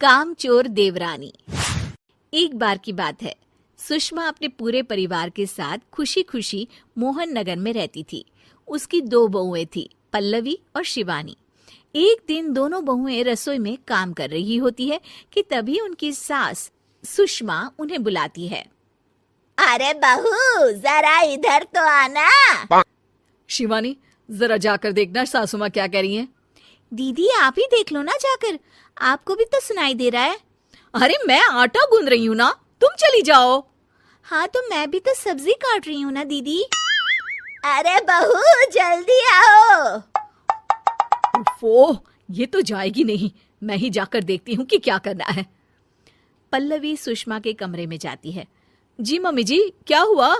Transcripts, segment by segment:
कामचोर देवरानी। एक बार की बात है, सुषमा अपने पूरे परिवार के साथ खुशी खुशी मोहन नगर में रहती थी। उसकी 2 बहुएं थी, पल्लवी और शिवानी। एक दिन दोनों बहुएं रसोई में काम कर रही होती है कि तभी उनकी सास सुषमा उन्हें बुलाती है। अरे बहू, जरा इधर तो आना। शिवानी, जरा जाकर देखना सासू माँ क्या कह रही हैं। दीदी आप ही देख लो ना जाकर, आपको भी तो सुनाई दे रहा है। अरे मैं आटा गूंद रही हूँ ना, तुम चली जाओ। हाँ तो मैं भी तो सब्जी काट रही हूँ ना दीदी। अरे बहू जल्दी आओ। ओह, ये तो जाएगी नहीं, मैं ही जाकर देखती हूँ कि क्या करना है। पल्लवी सुषमा के कमरे में जाती है। जी मम्मी जी, क्या हुआ?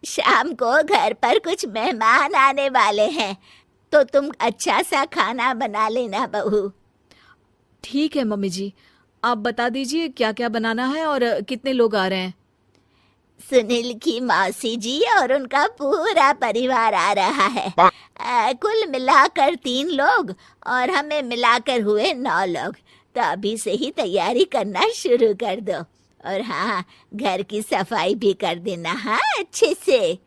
शाम को घर पर कुछ मेहमान आने वाले हैं, तो तुम अच्छा सा खाना बना लेना बहू। ठीक है मम्मी जी, आप बता दीजिए क्या क्या बनाना है और कितने लोग आ रहे हैं। सुनील की मौसी जी और उनका पूरा परिवार आ रहा है। कुल मिलाकर 3 लोग और हमें मिलाकर हुए 9 लोग। तो अभी से ही तैयारी करना शुरू कर दो। और हाँ, घर की सफाई भी कर देना, हाँ अच्छे से।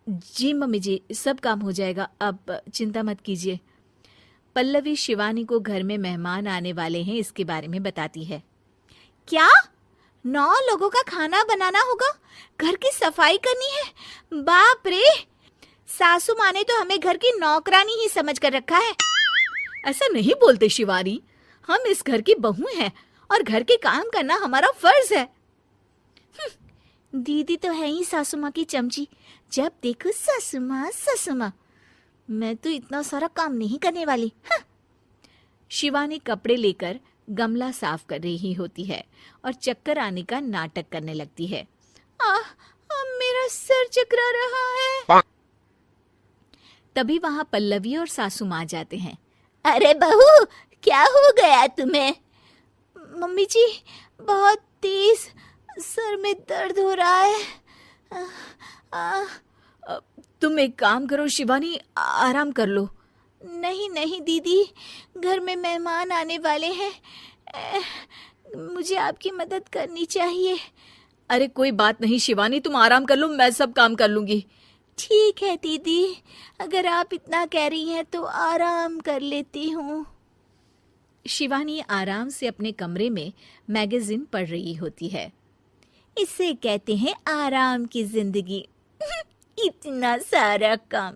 जी मम्मी जी, सब काम हो जाएगा, आप चिंता मत कीजिए। पल्लवी शिवानी को घर में मेहमान आने वाले हैं इसके बारे में बताती है। क्या 9 लोगों का खाना बनाना होगा, घर की सफाई करनी है? बाप रे, सासू माँ ने तो हमें घर की नौकरानी ही समझ कर रखा है। ऐसा नहीं बोलते शिवानी, हम इस घर की बहू हैं और घर के काम करना हमारा फर्ज है। दीदी तो है ही सासू माँ की चमची, जब देखो सासू माँ सासू माँ। मैं तो इतना सारा काम नहीं करने वाली। शिवानी कपड़े लेकर गमला साफ कर रही होती है और चक्कर आने का नाटक करने लगती है। मेरा सर चकरा रहा है। तभी वहां पल्लवी और सासू माँ जाते हैं। अरे बहू, क्या हो गया तुम्हें? मम्मी जी, बहुत तेज सर में दर्द हो रहा है। तुम एक काम करो शिवानी, आराम कर लो। नहीं नहीं दीदी, घर में मेहमान आने वाले हैं, मुझे आपकी मदद करनी चाहिए। अरे कोई बात नहीं शिवानी, तुम आराम कर लो, मैं सब काम कर लूंगी। ठीक है दीदी, अगर आप इतना कह रही हैं तो आराम कर लेती हूँ। शिवानी आराम से अपने कमरे में मैगजीन पढ़ रही होती है। इसे कहते हैं आराम की जिंदगी। इतना सारा काम।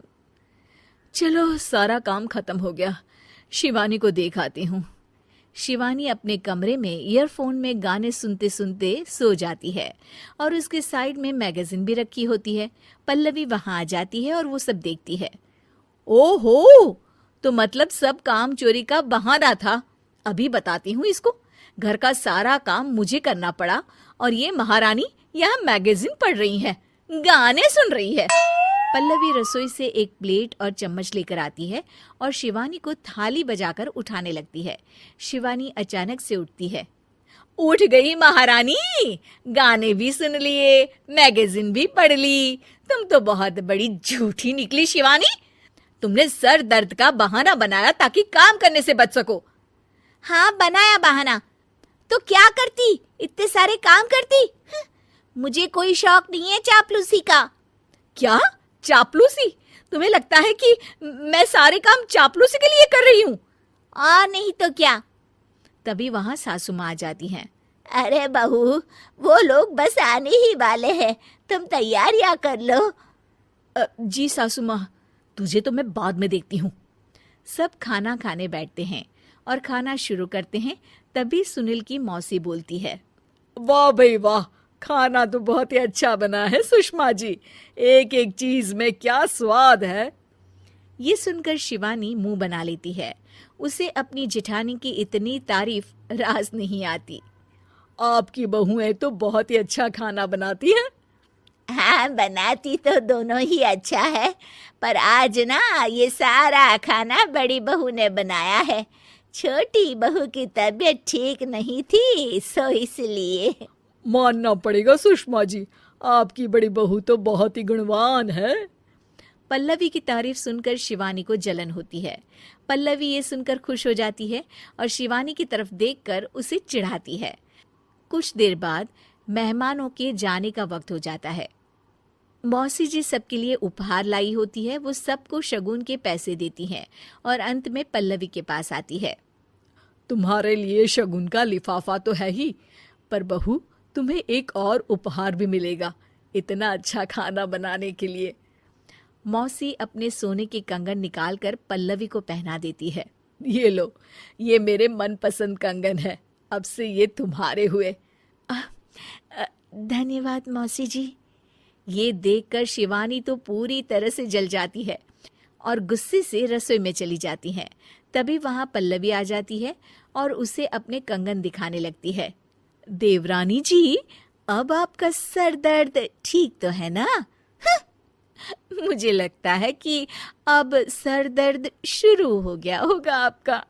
चलो, सारा काम खत्म हो गया, शिवानी को देख आती हूँ। शिवानी अपने कमरे में ईयरफोन में गाने सुनते सुनते सो जाती है और उसके साइड में मैगजीन भी रखी होती है। पल्लवी वहां आ जाती है और वो सब देखती है। ओहो, तो मतलब सब काम चोरी का बहाना था। अभी बताती हूँ इसको। घर का सारा काम मुझे करना पड़ा और ये महारानी यहाँ मैगजीन पढ़ रही है, गाने सुन रही है। पल्लवी रसोई से एक प्लेट और चम्मच लेकर आती है और शिवानी को थाली बजाकर उठाने लगती है। शिवानी अचानक से उठती है। उठ गई महारानी, गाने भी सुन लिए, मैगजीन भी पढ़ ली। तुम तो बहुत बड़ी झूठी निकली शिवानी। तुमने सर दर्द का बहाना बनाया ताकि काम करने से बच सको। हाँ बनाया बहाना, तो क्या करती, इतने सारे काम करती। मुझे कोई शौक नहीं है चापलूसी का। क्या चापलूसी? तुम्हें लगता है कि मैं सारे काम चापलूसी के लिए कर रही हूँ? और नहीं तो क्या। तभी वहां सासू माँ आ जाती हैं। अरे बहू, वो लोग बस आने ही वाले हैं, तुम तैयारियां कर लो। जी सासू माँ, तुझे तो मैं बाद में देखती हूँ। सब खाना खाने बैठते हैं और खाना शुरू करते हैं। तभी सुनील की मौसी बोलती है। वाह भाई वाह, खाना तो बहुत ही अच्छा बना है सुषमा जी, एक एक चीज में क्या स्वाद है। ये सुनकर शिवानी मुंह बना लेती है। उसे अपनी जेठानी की इतनी तारीफ रास नहीं आती। आपकी बहुएं तो बहुत ही अच्छा खाना बनाती हैं। हाँ बनाती तो दोनों ही अच्छा है, पर आज ना ये सारा खाना बड़ी बहू ने बनाया है। छोटी बहू की तबीयत ठीक नहीं थी, सो इसलिए। मानना पड़ेगा सुषमा जी, आपकी बड़ी बहू तो बहुत ही गुणवान है। पल्लवी की तारीफ सुनकर शिवानी को जलन होती है, पल्लवी ये सुनकर खुश हो जाती है और शिवानी की तरफ देखकर उसे चिढ़ाती है। कुछ देर बाद मेहमानों के जाने का वक्त हो जाता है। मौसी जी सबके लिए उपहार लाई होती है। वो सबको शगुन के पैसे देती हैं और अंत में पल्लवी के पास आती है। तुम्हारे लिए शगुन का लिफाफा तो है ही, पर बहू तुम्हें एक और उपहार भी मिलेगा इतना अच्छा खाना बनाने के लिए। मौसी अपने सोने के कंगन निकालकर पल्लवी को पहना देती है। ये लो, ये मेरे मनपसंद कंगन है, अब से ये तुम्हारे हुए। धन्यवाद मौसी जी। ये देखकर शिवानी तो पूरी तरह से जल जाती है और गुस्से से रसोई में चली जाती है। तभी वहां पल्लवी आ जाती है और उसे अपने कंगन दिखाने लगती है। देवरानी जी, अब आपका सर दर्द ठीक तो है ना? मुझे लगता है कि अब सर दर्द शुरू हो गया होगा आपका।